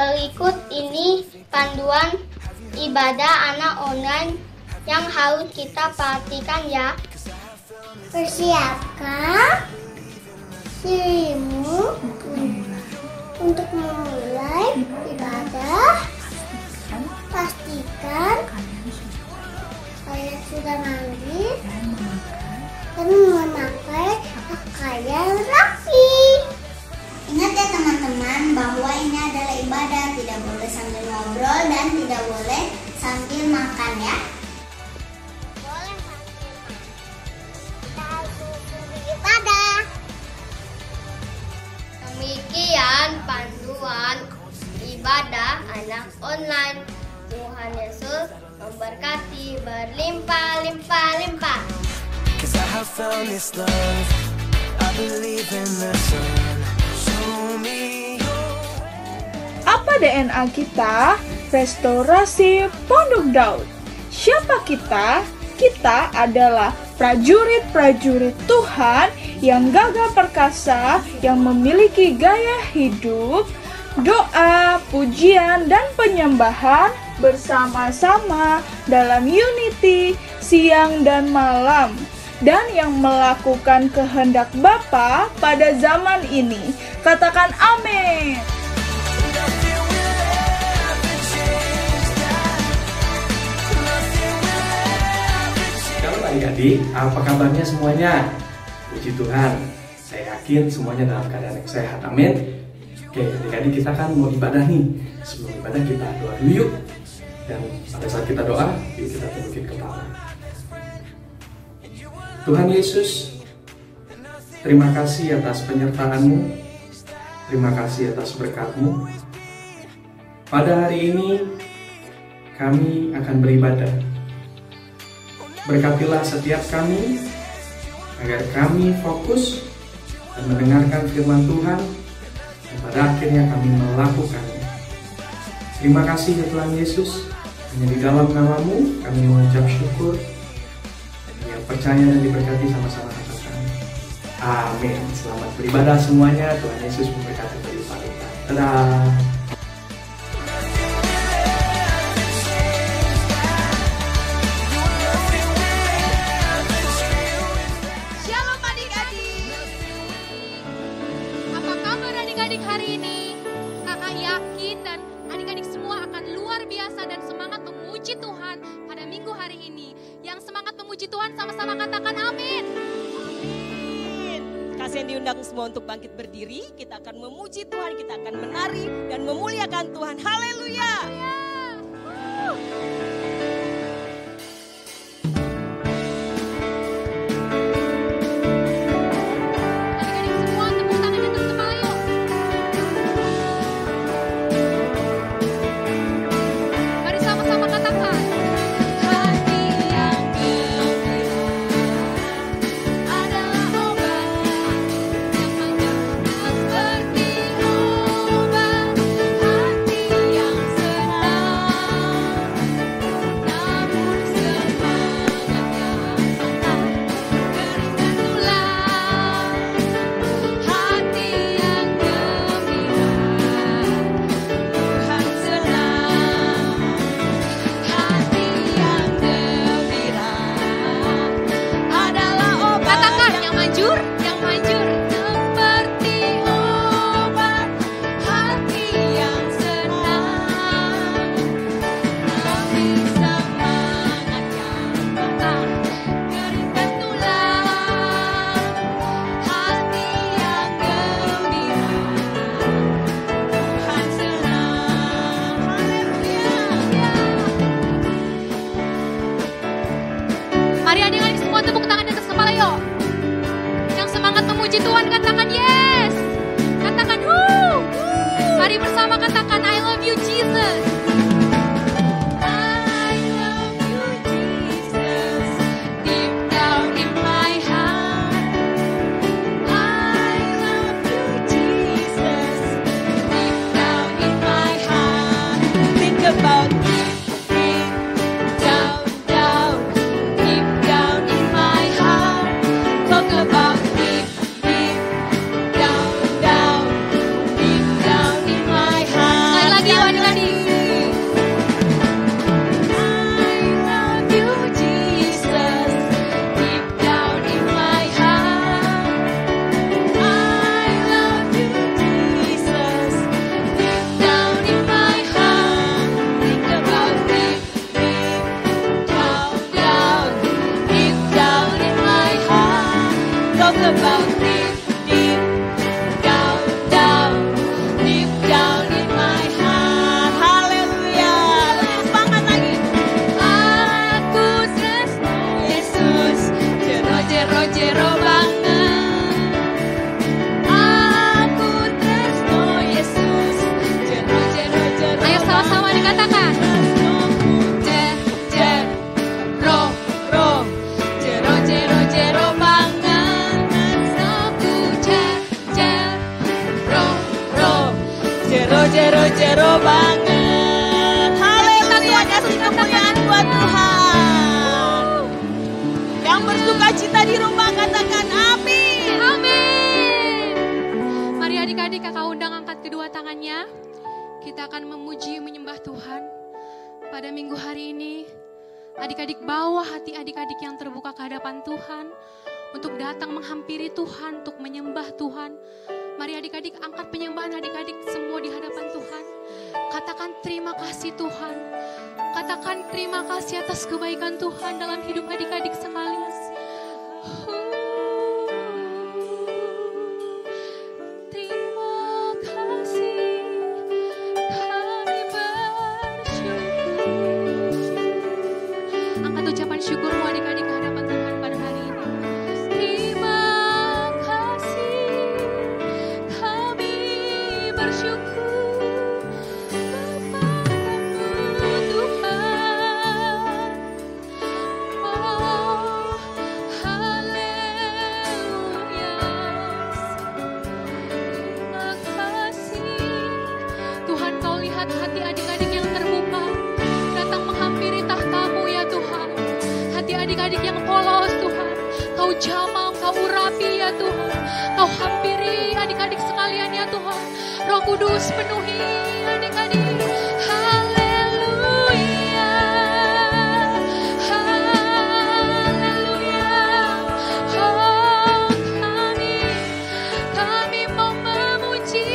Berikut ini panduan ibadah anak online yang harus kita perhatikan ya. Persiapkan dirimu untuk memulai ibadah. Pastikan kalian sudah mandi dan memakai pakaian rapi. Ingat ya teman-teman, bahwa ini adalah ibadah, tidak boleh sambil ngobrol dan tidak boleh sambil makan ya. Boleh sambil makan. Kita harus ibadah. Demikian panduan ibadah anak online. Tuhan Yesus memberkati berlimpah-limpah-limpah. Cause I have found this love, I believe in the sun. Show me your way. Apa DNA kita? Restorasi Pondok Daud. Siapa kita? Kita adalah prajurit-prajurit Tuhan yang gagah perkasa, yang memiliki gaya hidup, doa, pujian, dan penyembahan bersama-sama dalam unity siang dan malam, dan yang melakukan kehendak Bapa pada zaman ini. Katakan amin. Halo adik-adik, apa kabarnya semuanya? Puji Tuhan, saya yakin semuanya dalam keadaan yang sehat, amin. Oke adik-adik, kita kan mau ibadah nih. Sebelum ibadah kita doa dulu yuk. Dan pada saat kita doa, yuk kita tundukin kepala. Tuhan Yesus, terima kasih atas penyertaan-Mu. Terima kasih atas berkat-Mu. Pada hari ini, kami akan beribadah. Berkatilah setiap kami, agar kami fokus dan mendengarkan firman Tuhan, dan pada akhirnya kami melakukannya. Terima kasih ya Tuhan Yesus, hanya di dalam nama-Mu kami mengucap syukur. Yang percaya dan diberkati sama-sama katakan amin. Selamat beribadah semuanya, Tuhan Yesus memberkati berlimpah-limpah. Dadah. Shalom adik-adik. Apa kabar adik-adik hari ini? Kakak yakin dan adik-adik semua akan luar biasa dan semangat memuji Tuhan pada minggu hari ini. Yang semangat memuji Tuhan sama-sama katakan amin. Amin. Kasih yang diundang semua untuk bangkit berdiri. Kita akan memuji Tuhan, kita akan menari dan memuliakan Tuhan. Haleluya. Adik-adik semua tepuk tangan di atas kepala yuk. Mari sama-sama katakan. Hati yang gembira adalah obat yang menyembuhkan seperti obat. Hati yang senang talk about deep, deep down, down, deep down in my heart. Haleluya. Lebih semangat lagi. Aku tresno Yesus, jero jero jero banget. Aku tresno Yesus, jero jero jero. Ayo sama-sama dikatakan. Jero banget. Haleluya, kasih kemuliaan buat Tuhan. Yang bersuka cita di rumah katakan amin. Amin. Mari adik-adik kakak undang angkat kedua tangannya. Kita akan memuji menyembah Tuhan. Pada minggu hari ini, adik-adik bawa hati adik-adik yang terbuka ke hadapan Tuhan. Untuk datang menghampiri Tuhan, untuk menyembah Tuhan. Mari adik-adik angkat penyembahan adik-adik semua di hadapan Tuhan. Katakan terima kasih Tuhan. Katakan terima kasih atas kebaikan Tuhan dalam hidup adik-adik sekalian. Terima kasih, kami bersyukur. Angkat ucapan syukurmu adik-adik ke hadapan Tuhan pada hari ini. Terima kasih, kami bersyukur. Hati adik-adik yang terbuka datang menghampiri tahta-Mu ya Tuhan. Hati adik-adik yang polos Tuhan, Kau jamah, Kau urapi ya Tuhan. Kau hampiri adik-adik sekalian ya Tuhan. Roh Kudus penuhi adik-adik. Haleluya, haleluya. Oh kami mau memuji,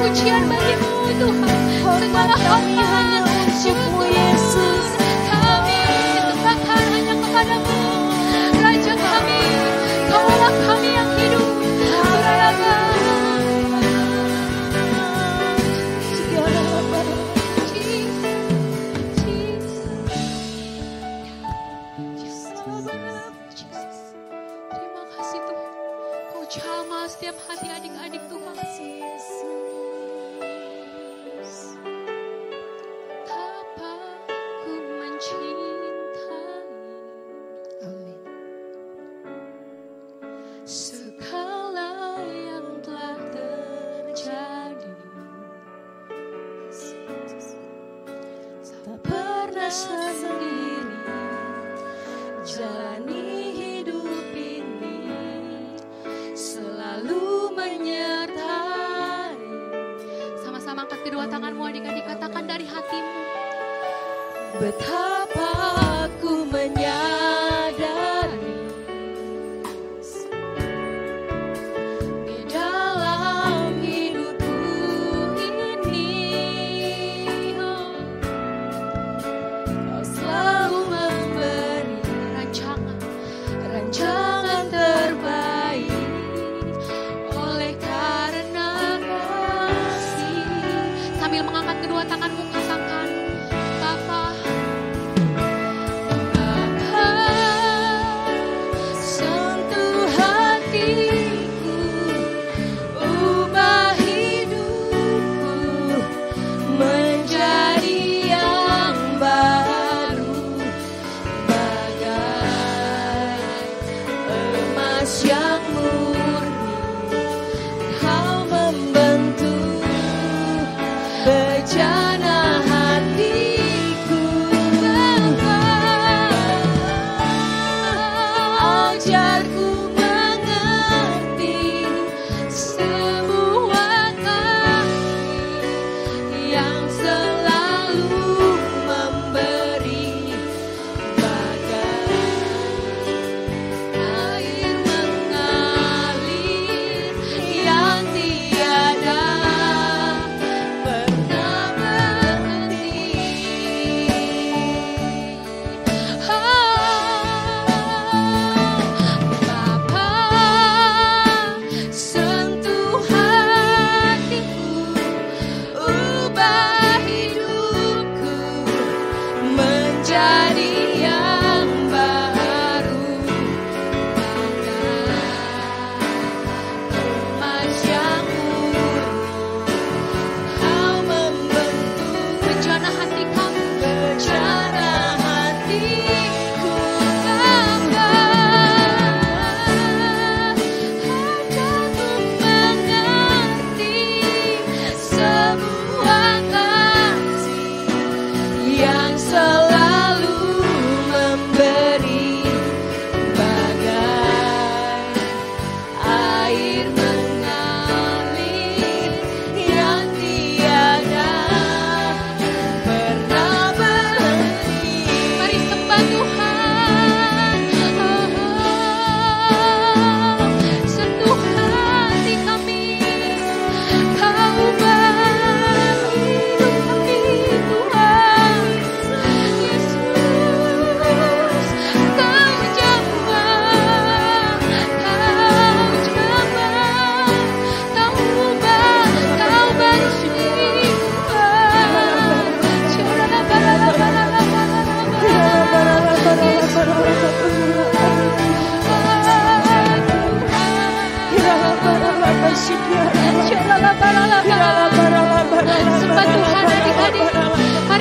pujian bagi-Mu Tuhan. Segala hormat syukur Yesus kami serahkan hanya kepadamu. Raja kami, Kaulah kami yang hidup. Terima kasih Tuhan. Kau jamah setiap hati adik-adik Tuhan. Jalani hidup ini selalu menyertai. Sama-sama angkat kedua tanganmu adik-adik, katakan dari hatimu. Betapa aku menyadari di dalam hidupku ini, Kau selalu memberi rancangan terbaik. Oleh karena kasih, sambil mengangkat kedua tanganmu katakan, Bapa,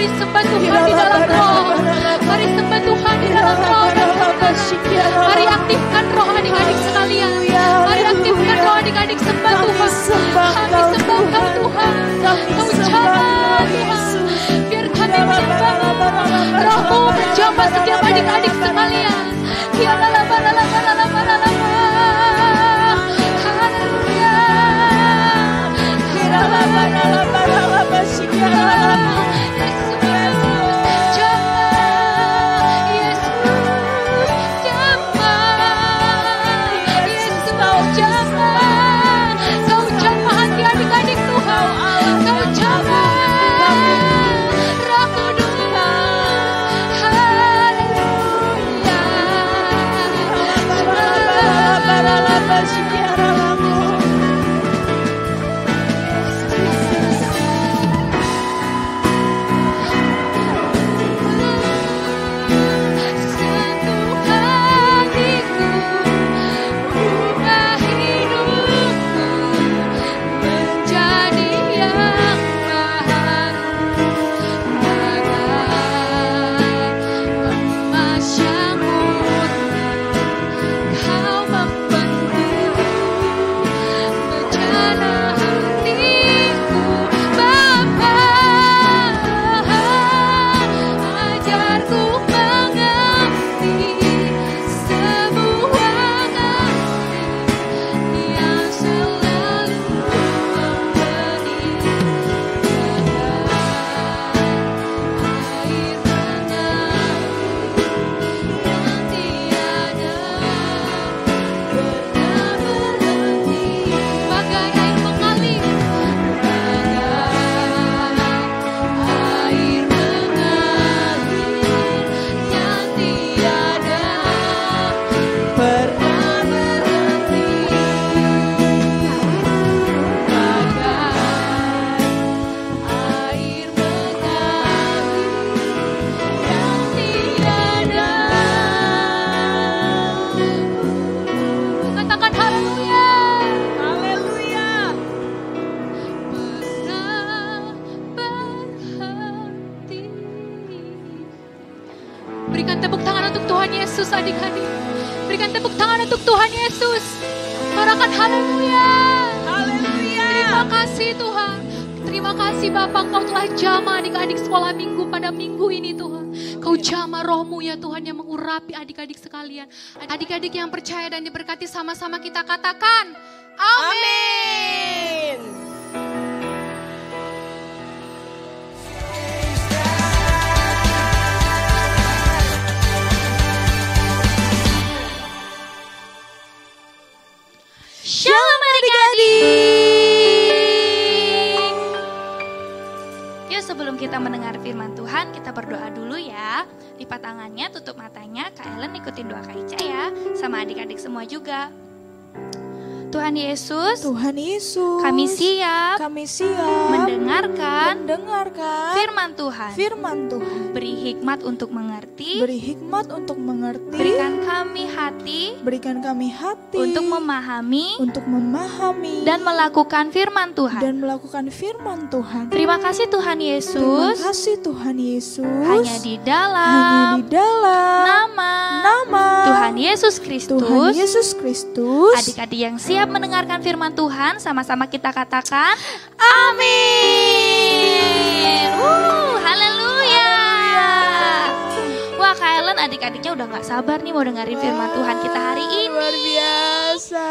Mari sembah Tuhan di dalam roh. Mari sembah Tuhan di dalam roh. Mari aktifkan roh adik-adik sekalian. Mari aktifkan roh adik-adik, sembah Tuhan. Kami sembah Engkau Tuhan. Kau jamah Tuhan. Biar kami menyembah. Rohmu menjamah setiap adik-adik sekalian. Berikan tepuk tangan untuk Tuhan Yesus adik-adik. Berikan tepuk tangan untuk Tuhan Yesus. Katakan haleluya. Haleluya. Terima kasih Tuhan. Terima kasih Bapak, Kau telah jamah adik-adik sekolah minggu pada minggu ini Tuhan. Kau jamah roh-Mu ya Tuhan yang mengurapi adik-adik sekalian. Adik-adik yang percaya dan diberkati, sama-sama kita katakan amin. Shalom adik-adik. Yuk sebelum kita mendengar firman Tuhan, kita berdoa dulu ya. Lipat tangannya, tutup matanya. Kak Ellen ikutin doa Kak Ica ya. Sama adik-adik semua juga. Tuhan Yesus, kami siap mendengarkan firman Tuhan. Beri hikmat untuk mengerti. Berikan kami hati untuk memahami dan melakukan firman Tuhan. Terima kasih Tuhan Yesus. Hanya di dalam nama Tuhan Yesus Kristus. Adik-adik yang siap mendengarkan firman Tuhan, sama-sama kita katakan amin. Haleluya. Wah, Kak Ellen adik-adiknya udah gak sabar nih mau dengerin firman Tuhan kita hari ini. Luar biasa.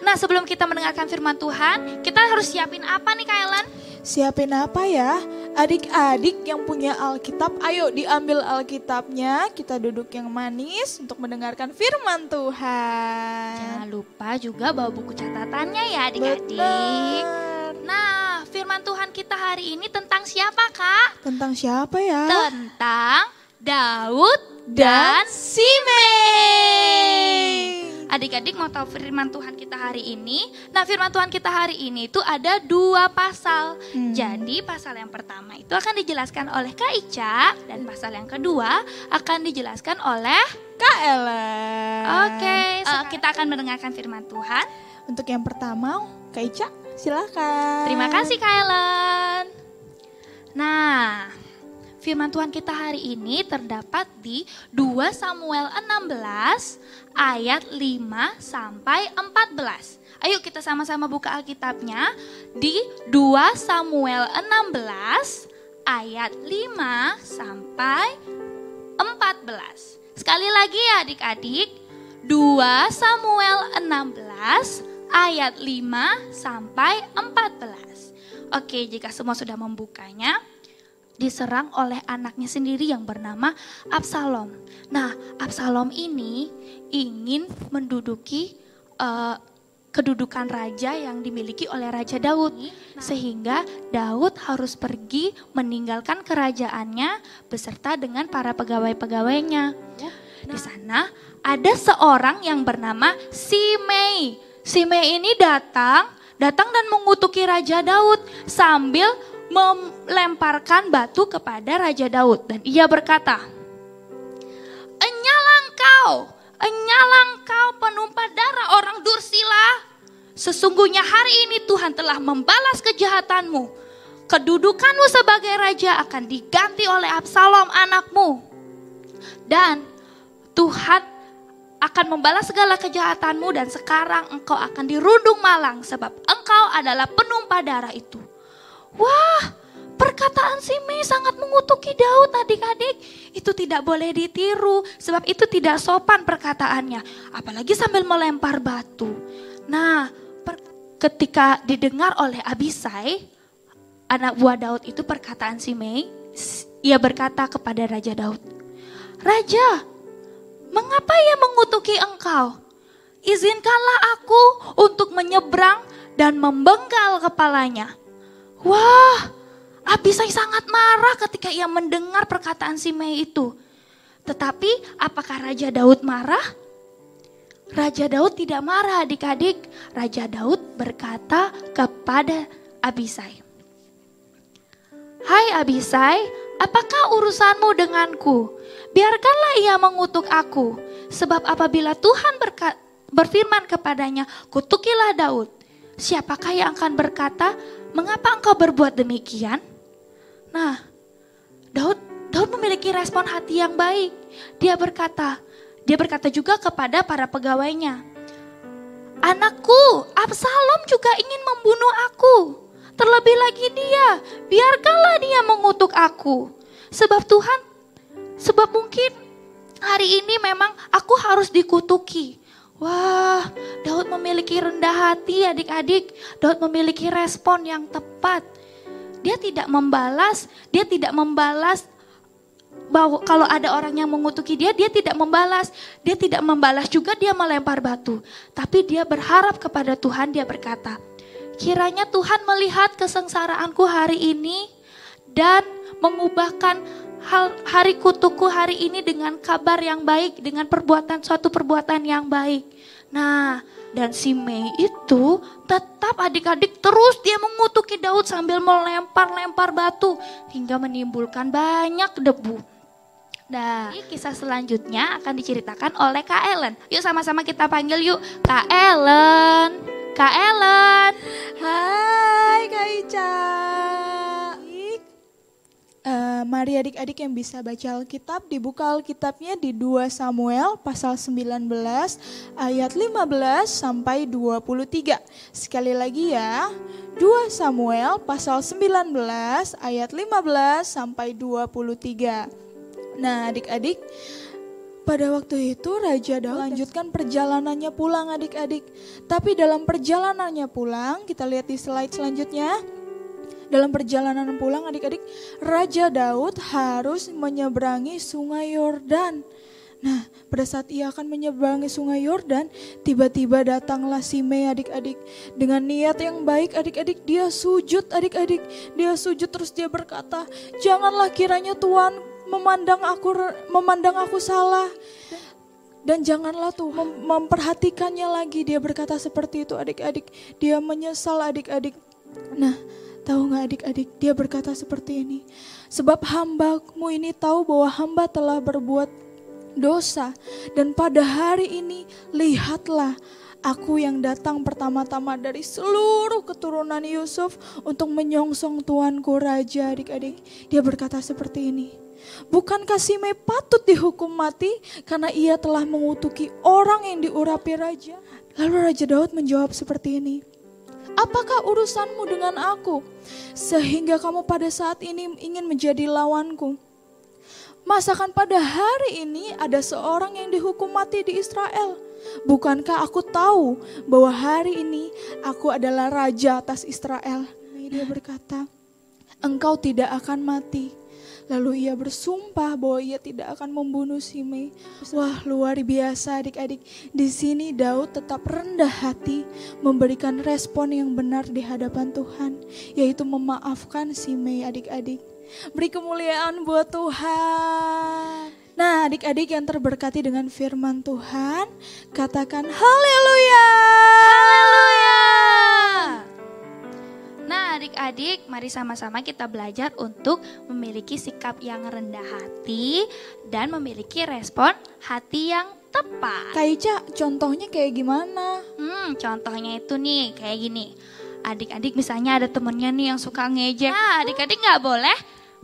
Nah, sebelum kita mendengarkan firman Tuhan, kita harus siapin apa nih Kak Ellen? Siapin apa ya? Adik-adik yang punya Alkitab, ayo diambil Alkitabnya. Kita duduk yang manis untuk mendengarkan firman Tuhan. Jangan lupa juga bawa buku catatannya ya adik-adik. Benar. Nah, firman Tuhan kita hari ini tentang siapa Kak? Tentang siapa ya? Tentang Daud dan Simei. Adik-adik mau tahu firman Tuhan kita hari ini? Nah, firman Tuhan kita hari ini itu ada 2 pasal. Jadi pasal yang pertama itu akan dijelaskan oleh Kak Ica, dan pasal yang kedua akan dijelaskan oleh Kak Ellen. Oke, kita akan mendengarkan firman Tuhan. Untuk yang pertama, Kak Ica silakan. Terima kasih Kak Ellen. Nah, firman Tuhan kita hari ini terdapat di 2 Samuel 16 ayat 5 sampai 14. Ayo kita sama-sama buka Alkitabnya di 2 Samuel 16 ayat 5 sampai 14. Sekali lagi ya adik-adik, 2 Samuel 16 ayat 5 sampai 14. Oke, jika semua sudah membukanya, diserang oleh anaknya sendiri yang bernama Absalom. Nah, Absalom ini ingin menduduki kedudukan raja yang dimiliki oleh Raja Daud. Sehingga Daud harus pergi meninggalkan kerajaannya beserta dengan para pegawai-pegawainya. Di sana ada seorang yang bernama Simei. Simei ini datang dan mengutuki Raja Daud sambil melemparkan batu kepada Raja Daud. Dan ia berkata, Enyalah engkau penumpah darah orang Dursila. Sesungguhnya hari ini Tuhan telah membalas kejahatanmu. Kedudukanmu sebagai raja akan diganti oleh Absalom anakmu. Dan Tuhan akan membalas segala kejahatanmu dan sekarang engkau akan dirundung malang sebab engkau adalah penumpah darah itu. Wah, perkataan Simei sangat mengutuki Daud adik-adik. Itu tidak boleh ditiru sebab itu tidak sopan perkataannya. Apalagi sambil melempar batu. Nah, ketika didengar oleh Abisai, anak buah Daud itu perkataan Simei, ia berkata kepada Raja Daud, Raja, mengapa ia mengutuki engkau? Izinkanlah aku untuk menyeberang dan membenggal kepalanya. Wah, Abisai sangat marah ketika ia mendengar perkataan Simei itu. Tetapi apakah Raja Daud marah? Raja Daud tidak marah adik-adik. Raja Daud berkata kepada Abisai, Hai Abisai, apakah urusanmu denganku? Biarkanlah ia mengutuk aku. Sebab apabila Tuhan berfirman kepadanya, kutukilah Daud. Siapakah yang akan berkata, mengapa engkau berbuat demikian? Nah, Daud memiliki respon hati yang baik. Dia berkata juga kepada para pegawainya, anakku, Absalom juga ingin membunuh aku. Terlebih lagi biarkanlah dia mengutuk aku. Sebab mungkin hari ini memang aku harus dikutuki. Wah, Daud memiliki rendah hati adik-adik. Daud memiliki respon yang tepat. Dia tidak membalas bahwa kalau ada orang yang mengutuki dia tidak membalas. Dia tidak membalas juga dia melempar batu. Tapi dia berharap kepada Tuhan, dia berkata, kiranya Tuhan melihat kesengsaraanku hari ini dan mengubahkan hari kutukku hari ini dengan kabar yang baik, dengan suatu perbuatan yang baik. Nah, dan Simei itu tetap adik-adik terus dia mengutuki Daud sambil melempar-lempar batu hingga menimbulkan banyak debu. Nah, kisah selanjutnya akan diceritakan oleh Kak Ellen. Yuk sama-sama kita panggil yuk, Kak Ellen. Kak Ellen. Hai Kak Ica. Mari adik-adik yang bisa baca Alkitab, dibuka Alkitabnya di 2 Samuel pasal 19 ayat 15 sampai 23. Sekali lagi ya, 2 Samuel pasal 19 ayat 15 sampai 23. Nah adik-adik, pada waktu itu Raja Daud melanjutkan perjalanannya pulang adik-adik. Tapi dalam perjalanannya pulang, kita lihat di slide selanjutnya. Dalam perjalanan pulang adik-adik, Raja Daud harus menyeberangi sungai Yordan. Nah, pada saat ia akan menyeberangi sungai Yordan, tiba-tiba datanglah Simei adik-adik. Dengan niat yang baik adik-adik, dia sujud adik-adik. Dia sujud terus dia berkata, janganlah kiranya Tuhan memandang aku salah. Dan janganlah tuh memperhatikannya lagi. Dia berkata seperti itu adik-adik. Dia menyesal adik-adik. Nah, tahu gak adik-adik, dia berkata seperti ini. Sebab hambamu ini tahu bahwa hamba telah berbuat dosa. Dan pada hari ini lihatlah, Aku yang datang pertama-tama dari seluruh keturunan Yusuf untuk menyongsong Tuanku Raja, adik-adik. Dia berkata seperti ini, bukankah Simei patut dihukum mati karena ia telah mengutuki orang yang diurapi raja? Lalu Raja Daud menjawab seperti ini, apakah urusanmu dengan aku sehingga kamu pada saat ini ingin menjadi lawanku? Masakan pada hari ini ada seorang yang dihukum mati di Israel? Bukankah aku tahu bahwa hari ini aku adalah raja atas Israel? Dia berkata, engkau tidak akan mati. Lalu ia bersumpah bahwa ia tidak akan membunuh Simei. Wah, luar biasa adik-adik. Di sini Daud tetap rendah hati memberikan respon yang benar di hadapan Tuhan, yaitu memaafkan Simei, adik-adik. Beri kemuliaan buat Tuhan. Nah, adik-adik yang terberkati dengan firman Tuhan, katakan haleluya. Haleluya. Nah, adik-adik, mari sama-sama kita belajar untuk memiliki sikap yang rendah hati dan memiliki respon hati yang tepat. Kak Ica, contohnya kayak gimana? Contohnya itu nih, kayak gini. Adik-adik misalnya ada temennya nih yang suka ngejek. Nah, adik-adik gak boleh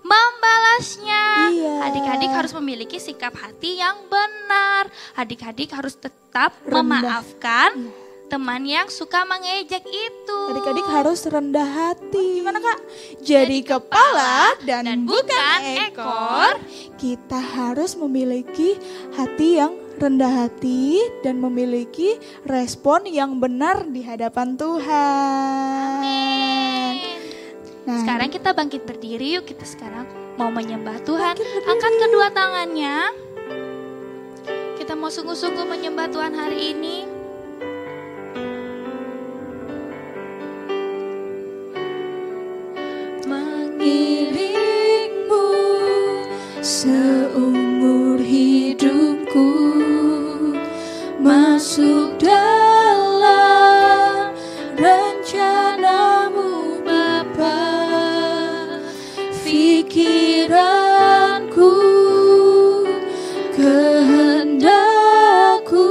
membalasnya. Iya. Adik-adik harus memiliki sikap hati yang benar. Adik-adik harus tetap memaafkan teman yang suka mengejek itu. Adik-adik harus rendah hati. Gimana Kak? Jadi kepala dan bukan ekor. Kita harus memiliki hati yang rendah hati dan memiliki respon yang benar di hadapan Tuhan. Amin. Nah, sekarang kita bangkit berdiri yuk, kita sekarang mau menyembah Tuhan. Angkat kedua tangannya. Kita mau sungguh-sungguh menyembah Tuhan hari ini. Mengiringmu seumur hidupku, masuk dalam rencanamu Bapa. Pikiranku, kehendakku,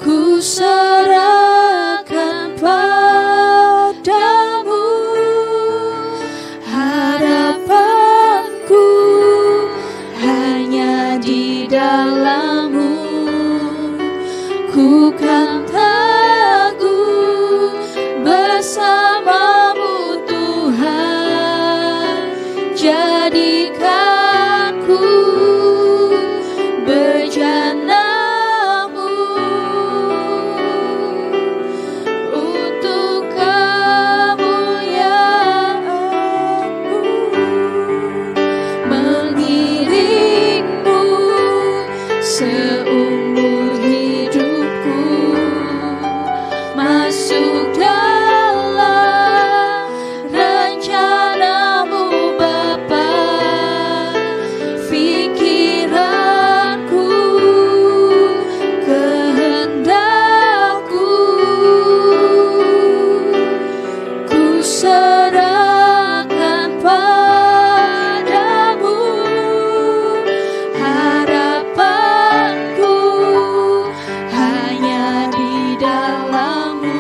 ku serahkan padamu. Harapanku hanya di dalam-Mu, ku kan teguh bersama-Mu Tuhan. Jadikanku bejana-Mu untuk kemuliaan-Mu. Mengiringmu seumur hidupku, masuk dalam rencana-Mu Bapa. Pikiranku, kehendakku, ku serahkan padamu. Harapanku hanya di dalam-Mu,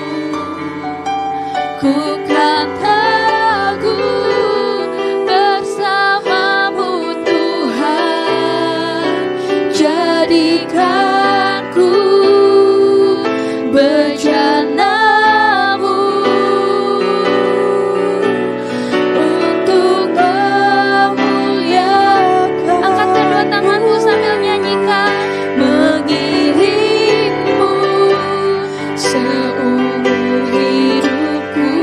ku kan teguh bersama-Mu Tuhan. Jadikanku bejana-Mu untuk memuliakan. Angkat kedua tanganmu sambil nyanyikan. Mengiringmu seumur hidupku,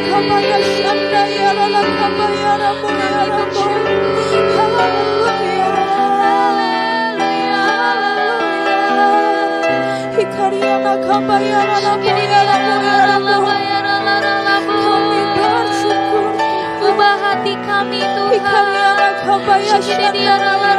kabaya shanda ya la kabaya rabo ya rabo. Haleluya. Hikariana kabaya rabo ya rabo ya rabo. Kami bersyukur. Ubah hati kami Tuhan. Hikariana kabaya shanda ya rabo.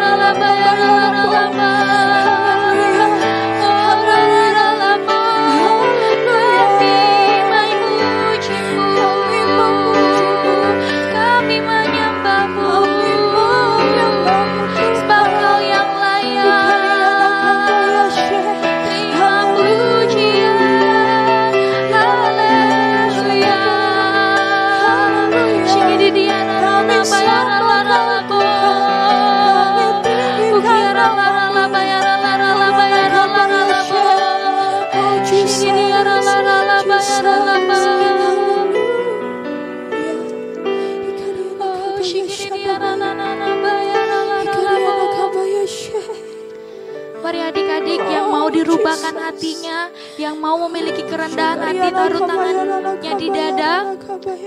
Mari adik-adik yang mau dirubahkan hatinya, yang mau memiliki kerendahan hati, taruh tangannya di dada.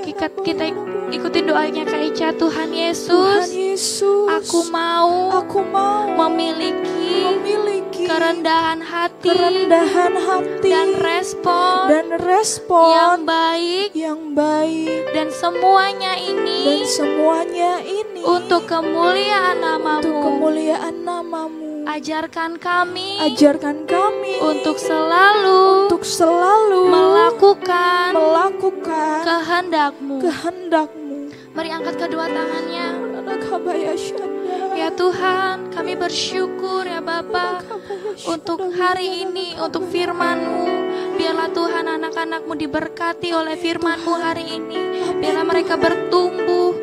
Kita ikutin doanya Kak Ica. Tuhan Yesus, aku mau memiliki kerendahan hati dan respon yang baik dan semuanya ini untuk kemuliaan namamu. Ajarkan kami untuk selalu melakukan kehendak-Mu. Mari angkat kedua tangannya. Ya Tuhan, kami bersyukur ya Bapa untuk hari ini, untuk firman-Mu. Biarlah Tuhan anak-anak-Mu diberkati oleh firman-Mu hari ini. Biarlah mereka bertumbuh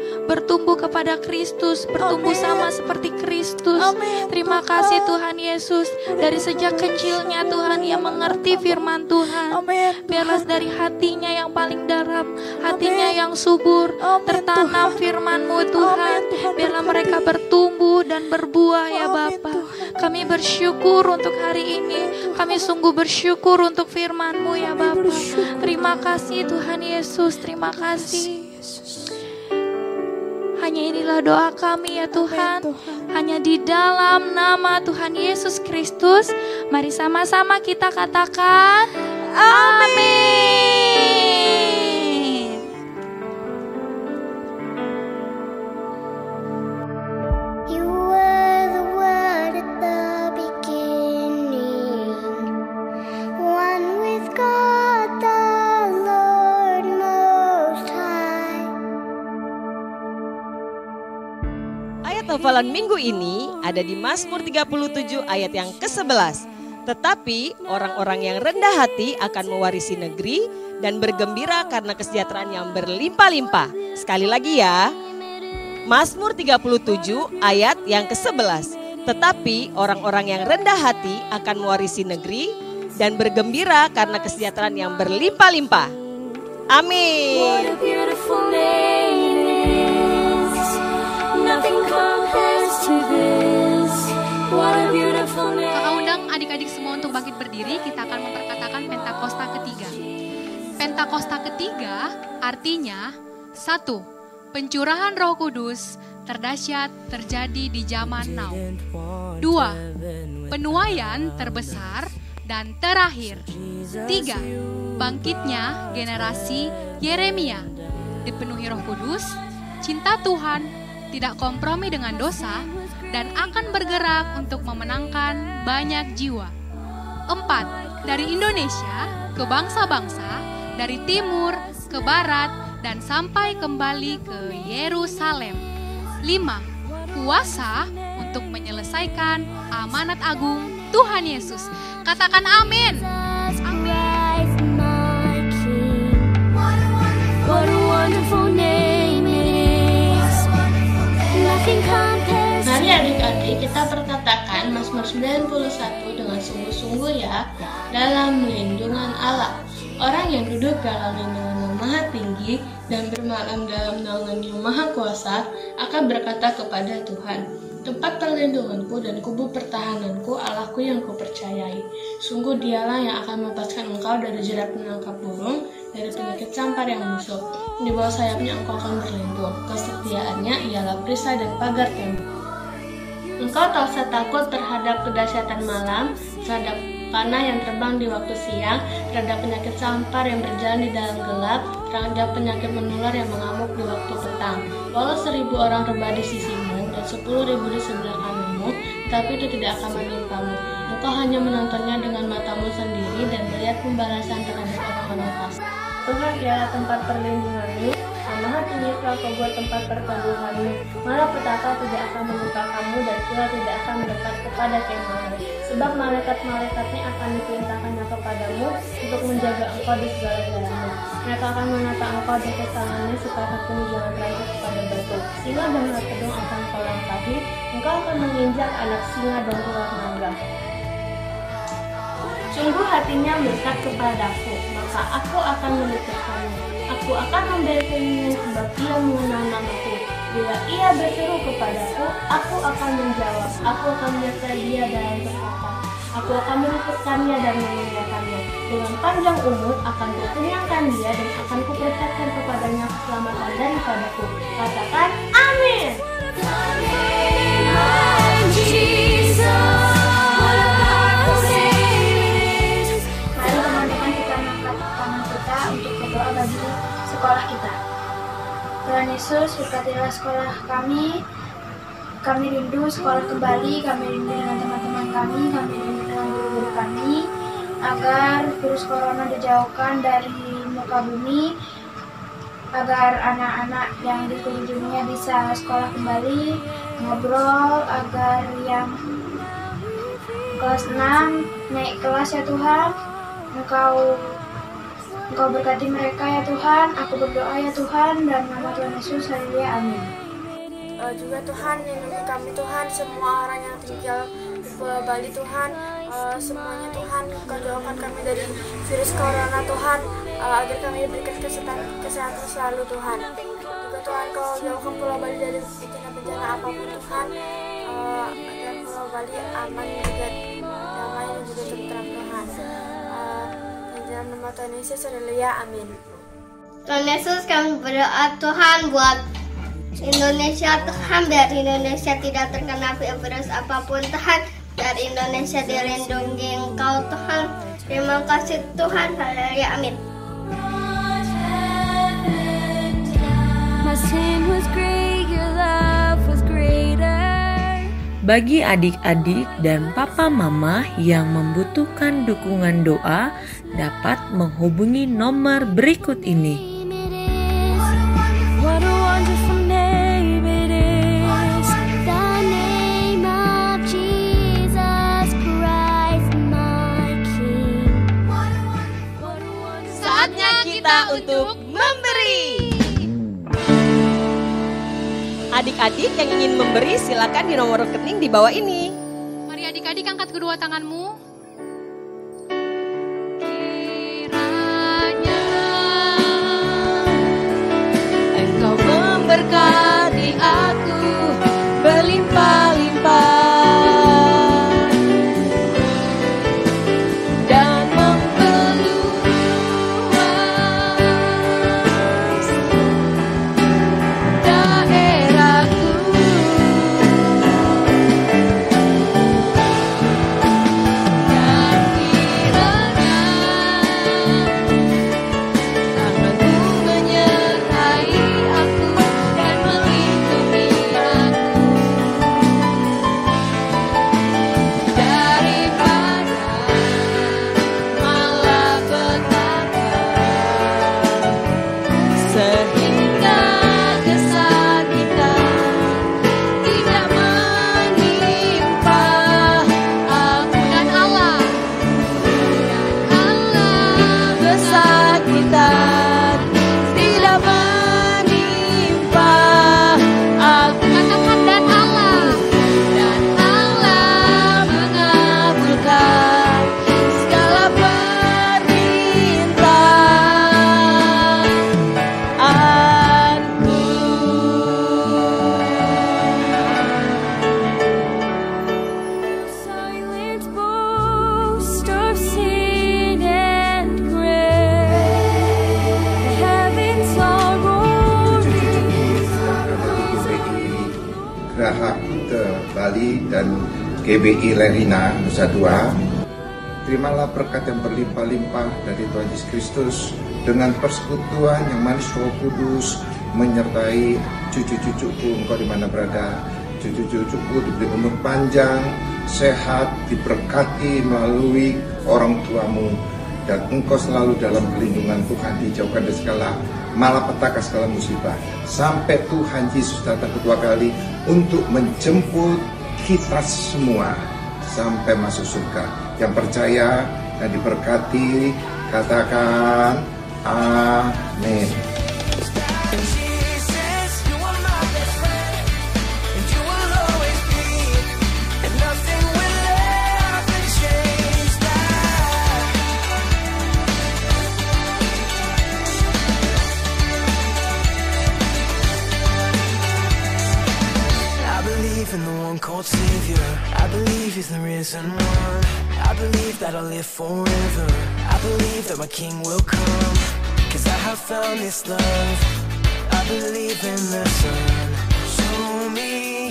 kepada Kristus, bertumbuh sama seperti Kristus. Terima kasih Tuhan Yesus, dari sejak kecilnya Tuhan ia mengerti firman Tuhan. Biarlah dari hatinya yang paling dalam, hatinya yang subur, tertanam firman-Mu Tuhan. Biarlah mereka bertumbuh dan berbuah ya Bapa. Kami bersyukur untuk hari ini. Kami sungguh bersyukur untuk firman-Mu ya Bapa. Terima kasih Tuhan Yesus, terima kasih. Hanya inilah doa kami ya Tuhan. Hanya di dalam nama Tuhan Yesus Kristus. Mari sama-sama kita katakan amin. You were the word at the beginning, one with God the Lord Most High. Ayat hafalan minggu ini ada di Mazmur 37 ayat yang ke-11. Tetapi orang-orang yang rendah hati akan mewarisi negeri dan bergembira karena kesejahteraan yang berlimpah-limpah. Sekali lagi ya, Mazmur 37 ayat yang ke-11. Tetapi orang-orang yang rendah hati akan mewarisi negeri dan bergembira karena kesejahteraan yang berlimpah-limpah. Amin. Kakak undang adik-adik semua untuk bangkit berdiri. Kita akan memperkatakan Pentakosta ketiga. Pentakosta ketiga artinya 1. Pencurahan Roh Kudus terdahsyat terjadi di zaman now. 2. Penuaian terbesar dan terakhir. 3. Bangkitnya generasi Yeremia. Dipenuhi Roh Kudus, cinta Tuhan, tidak kompromi dengan dosa, dan akan bergerak untuk memenangkan banyak jiwa. 4. Dari Indonesia ke bangsa-bangsa, dari timur ke barat, dan sampai kembali ke Yerusalem. 5. Kuasa untuk menyelesaikan amanat agung Tuhan Yesus. Katakan amin. What a wonderful name it is. Nothing compares. Mari adik-adik kita perkatakan Mazmur 91 dengan sungguh-sungguh ya, dalam lindungan Allah. Orang yang duduk dalam lindungan yang maha tinggi dan bermalam dalam naungan yang maha kuasa akan berkata kepada Tuhan, tempat perlindunganku dan kubu pertahananku, Allahku yang kupercayai. Sungguh dialah yang akan melepaskan engkau dari jerat penangkap burung dari penyakit sampar yang busuk. Di bawah sayapnya engkau akan berlindung. Kesetiaannya ialah perisai dan pagar tembok. Engkau tak usah takut terhadap kedahsyatan malam, terhadap panah yang terbang di waktu siang, terhadap penyakit sampar yang berjalan di dalam gelap, terhadap penyakit menular yang mengamuk di waktu petang. Walau 1000 orang rebah di sisimu dan 10.000 di sebelah kananmu, tapi itu tidak akan menimpamu. Engkau hanya menontonnya dengan matamu sendiri dan melihat pembalasan terhadap orang-orang fasik. Tuhan ialah tempat perlindunganmu, Maha Tinggi telah kau buat tempat perteduhanmu. Mara petaka tidak akan menimpa kamu dan ular tidak akan mendekat kepada kemahmu. Sebab malaikat-malaikatnya akan diperintahkannya kepadamu untuk menjaga engkau di segala jalanmu. Mereka akan menata engkau di tangannya supaya kakimu jangan terjatuh kepada batu. Singa dan ular pedung akan kau langkahi. Engkau akan menginjak anak singa dan ular naga. Sungguh hatinya berkat kepadaku, maka aku akan meluputkannya. Aku akan memberkatinya sebab ia mengenal namaku. Bila ia berseru kepadaku, aku akan menjawab. Aku akan menyertai dia dalam kesukaran. Aku akan meluputkannya dan memuliakannya. Dengan panjang umur akan kukenyangkan dia dan akan kuperlihatkan kepadanya keselamatan daripadaku. Katakan amin. Sekolah kita. Tuhan Yesus, berkatilah sekolah kami. Kami rindu sekolah kembali, kami rindu dengan teman-teman kami rindu dengan guru-guru kami, agar virus corona dijauhkan dari muka bumi, agar anak-anak yang dikunjunginya bisa sekolah kembali, ngobrol, agar yang kelas 6 naik kelas ya Tuhan. Engkau berkati mereka ya Tuhan, aku berdoa ya Tuhan, dan nama Tuhan Yesus, haleluya, amin. Juga Tuhan, lindungi kami Tuhan, semua orang yang tinggal di Pulau Bali Tuhan, semuanya Tuhan, Engkau jauhkan kami dari virus corona Tuhan, agar kami diberikan kesehatan selalu Tuhan. Juga Tuhan, Kau jauhkan Pulau Bali dari bencana-bencana apapun Tuhan, agar Pulau Bali aman juga, damai dan juga tentram Tuhan. Dalam nama Tuhan Yesus, haleluya, amin. Tuhan Yesus, kami berdoa Tuhan buat Indonesia Tuhan, biar Indonesia tidak terkena virus apapun Tuhan, biar Indonesia dilindungi Engkau Tuhan. Terima kasih Tuhan, haleluya, amin. Bagi adik-adik dan papa mama yang membutuhkan dukungan doa, dapat menghubungi nomor berikut ini. Saatnya kita untuk memberi. Adik-adik yang ingin memberi, silakan di nomor rekening di bawah ini. Mari adik-adik angkat kedua tanganmu. Engkau memberkati aku berlimpah-limpah dan memperluas daerahku. Bali dan GBI Lerina Nusa Dua. Terimalah berkat yang berlimpah-limpah dari Tuhan Yesus Kristus dengan persekutuan yang manis Roh Kudus menyertai cucu-cucuku engkau di mana berada. Cucu-cucuku diberi umur panjang, sehat, diberkati melalui orang tuamu, dan engkau selalu dalam perlindungan Tuhan, dijauhkan dari segala malapetaka, segala musibah, sampai Tuhan Yesus datang kedua kali untuk menjemput kita semua sampai masuk surga. Yang percaya dan diberkati katakan amin. In the one called Savior, I believe He's the risen one. I believe that I'll live forever. I believe that my King will come, 'cause I have found this love. I believe in the Son. Show me